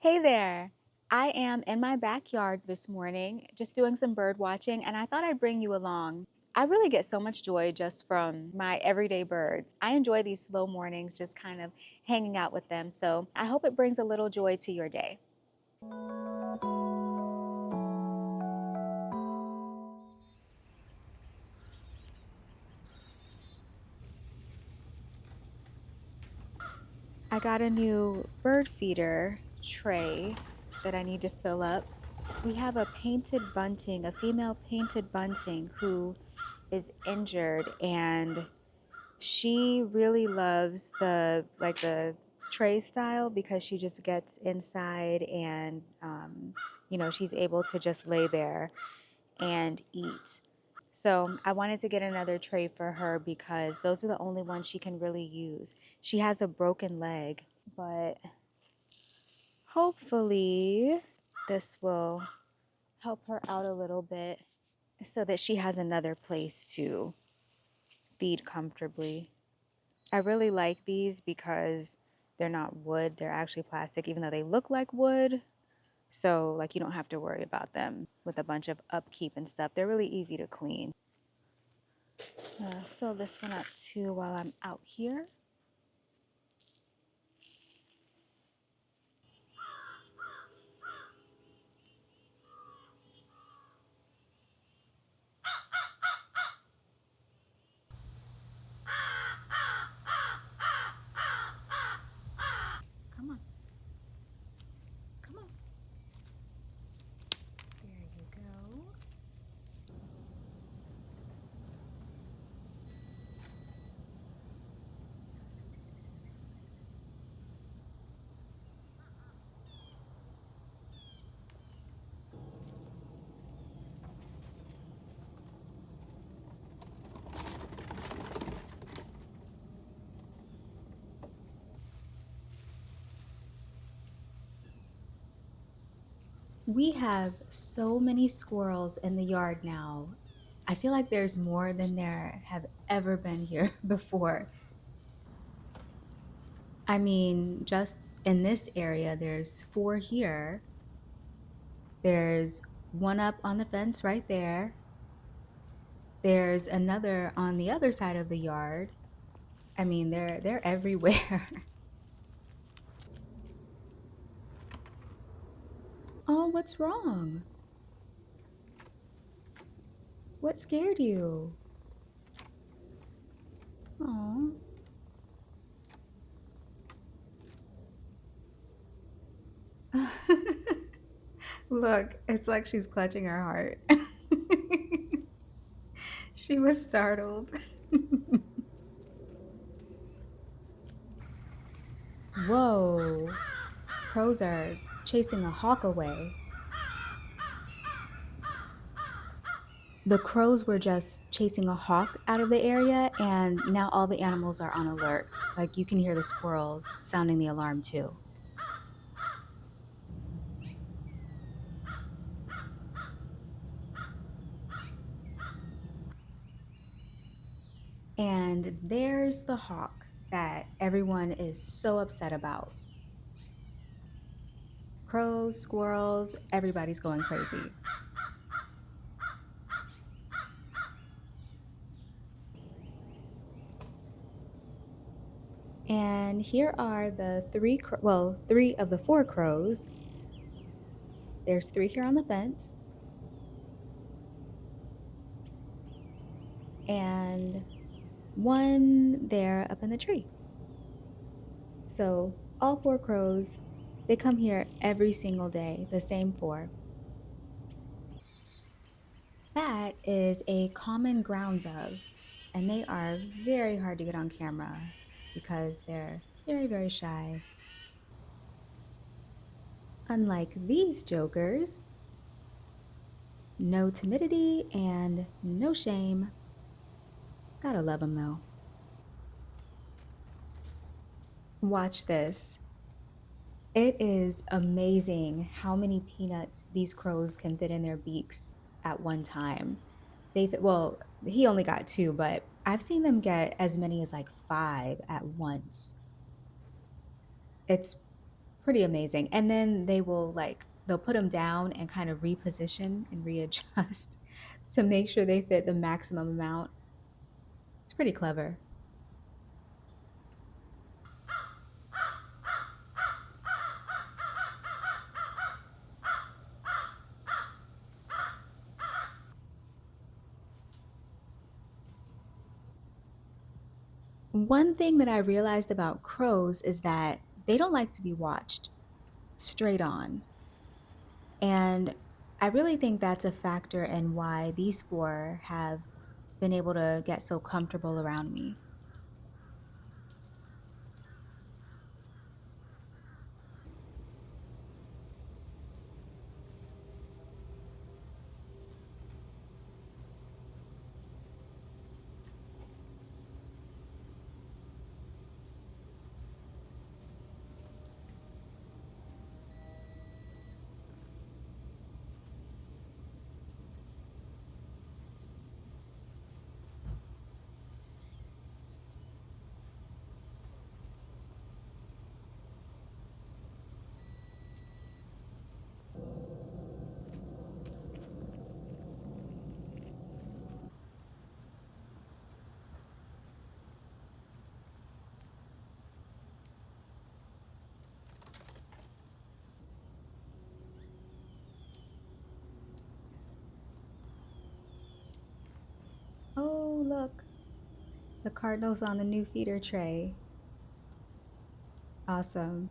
Hey there. I am in my backyard this morning just doing some bird watching, and I thought I'd bring you along. I really get so much joy just from my everyday birds. I enjoy these slow mornings, just kind of hanging out with them. So I hope it brings a little joy to your day. I got a new bird feeder tray that I need to fill up. We have a painted bunting, a female painted bunting who is injured, and she really loves the tray style because she just gets inside and she's able to just lay there and eat. So I wanted to get another tray for her because those are the only ones she can really use. She has a broken leg, but hopefully this will help her out a little bit so that she has another place to feed comfortably. I really like these because they're not wood, they're actually plastic, even though they look like wood. So, like, you don't have to worry about them with a bunch of upkeep and stuff. They're really easy to clean. Fill this one up too while I'm out here. Come on, come on. There you go. We have so many squirrels in the yard now. I feel like there's more than there have ever been here before. I mean, just in this area, there's four here. There's one up on the fence right there. There's another on the other side of the yard. I mean, they're everywhere. Oh, what's wrong? What scared you? Oh. Look, it's like she's clutching her heart. She was startled. Whoa. Crows are chasing a hawk away. The crows were just chasing a hawk out of the area, and now all the animals are on alert. Like you can hear the squirrels sounding the alarm too. And there's the hawk that everyone is so upset about. Crows, squirrels, everybody's going crazy. And here are the three of the four crows. There's three here on the fence, and one there up in the tree. So all four crows, they come here every single day, the same four. That is a common ground dove, and they are very hard to get on camera because they're very, very shy. Unlike these jokers, no timidity and no shame. Gotta love them though. Watch this. It is amazing how many peanuts these crows can fit in their beaks at one time. Well, he only got two, but I've seen them get as many as like five at once. It's Pretty amazing. And then they'll put them down and kind of reposition and readjust to make sure they fit the maximum amount. It's pretty clever. One thing that I realized about crows is that they don't like to be watched straight on. And I really think that's a factor in why these four have been able to get so comfortable around me. Oh, look, the cardinal's on the new feeder tray. Awesome.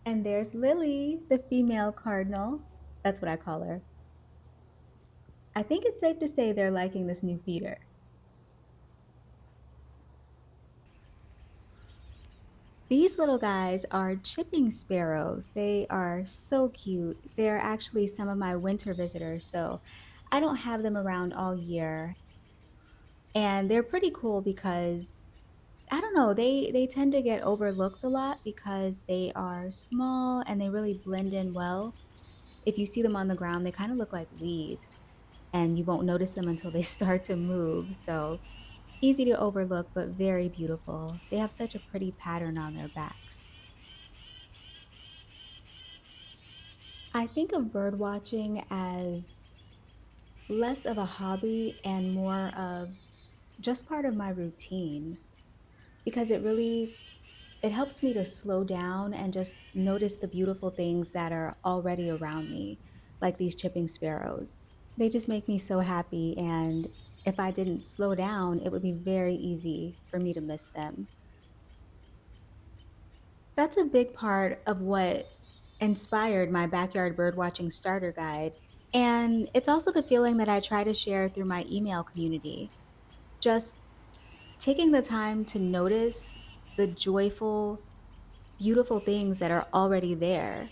And there's Lily, the female cardinal. That's what I call her. I think it's safe to say they're liking this new feeder. These little guys are chipping sparrows. They are so cute. They're actually some of my winter visitors, so I don't have them around all year. And they're pretty cool because I don't know, they tend to get overlooked a lot because they are small and they really blend in well. If you see them on the ground, they kind of look like leaves and you won't notice them until they start to move. So easy to overlook, but very beautiful. They have such a pretty pattern on their backs. I think of bird watching as less of a hobby and more of just part of my routine because it helps me to slow down and just notice the beautiful things that are already around me, like these chipping sparrows. They just make me so happy, and if I didn't slow down, it would be very easy for me to miss them. That's a big part of what inspired my backyard birdwatching starter guide. And it's also the feeling that I try to share through my email community. Just taking the time to notice the joyful, beautiful things that are already there.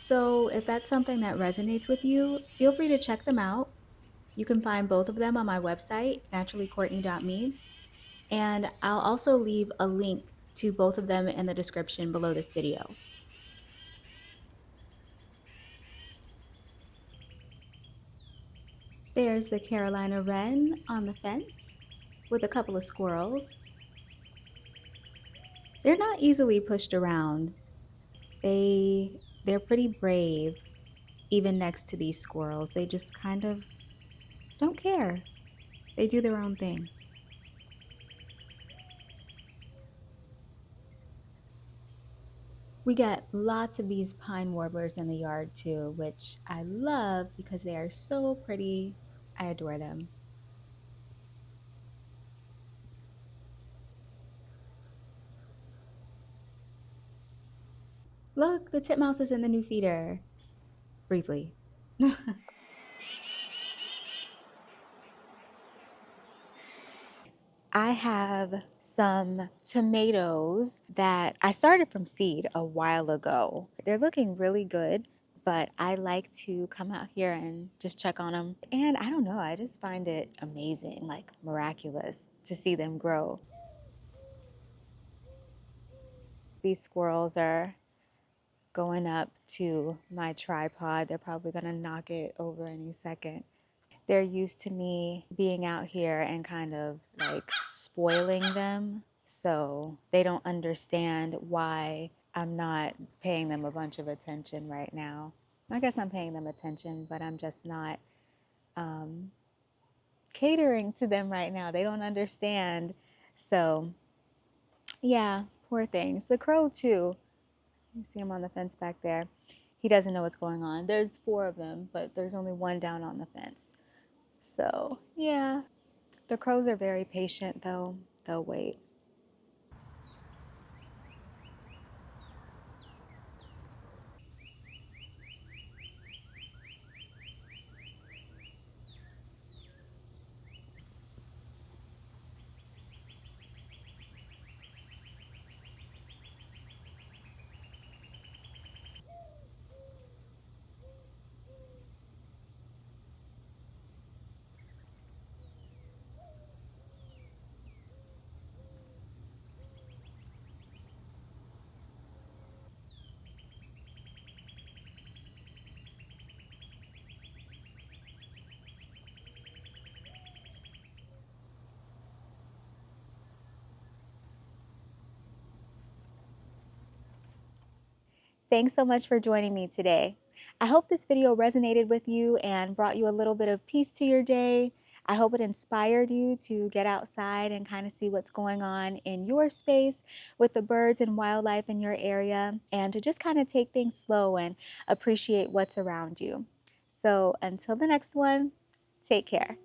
So, if that's something that resonates with you, feel free to check them out. You can find both of them on my website, naturallycourtney.me. And I'll also leave a link to both of them in the description below this video. There's the Carolina wren on the fence with a couple of squirrels. They're not easily pushed around. They're pretty brave even next to these squirrels. They just kind of don't care. They do their own thing. We get lots of these pine warblers in the yard too, which I love because they are so pretty. I adore them. Look, the titmouse is in the new feeder. Briefly. I have some tomatoes that I started from seed a while ago. They're looking really good, but I like to come out here and just check on them. And I don't know, I just find it amazing, like miraculous to see them grow. These squirrels are going up to my tripod. They're probably gonna knock it over any second. they're used to me being out here and kind of like spoiling them. So they don't understand why I'm not paying them a bunch of attention right now. I guess I'm paying them attention, but I'm just not um, catering to them right now. They don't understand. So, yeah, poor things. The crow, too. You see him on the fence back there. He doesn't know what's going on. There's four of them, but there's only one down on the fence. So, yeah. The crows are very patient, though. They'll wait. Thanks so much for joining me today. I hope this video resonated with you and brought you a little bit of peace to your day. I hope it inspired you to get outside and kind of see what's going on in your space with the birds and wildlife in your area, and to just kind of take things slow and appreciate what's around you. So until the next one, take care.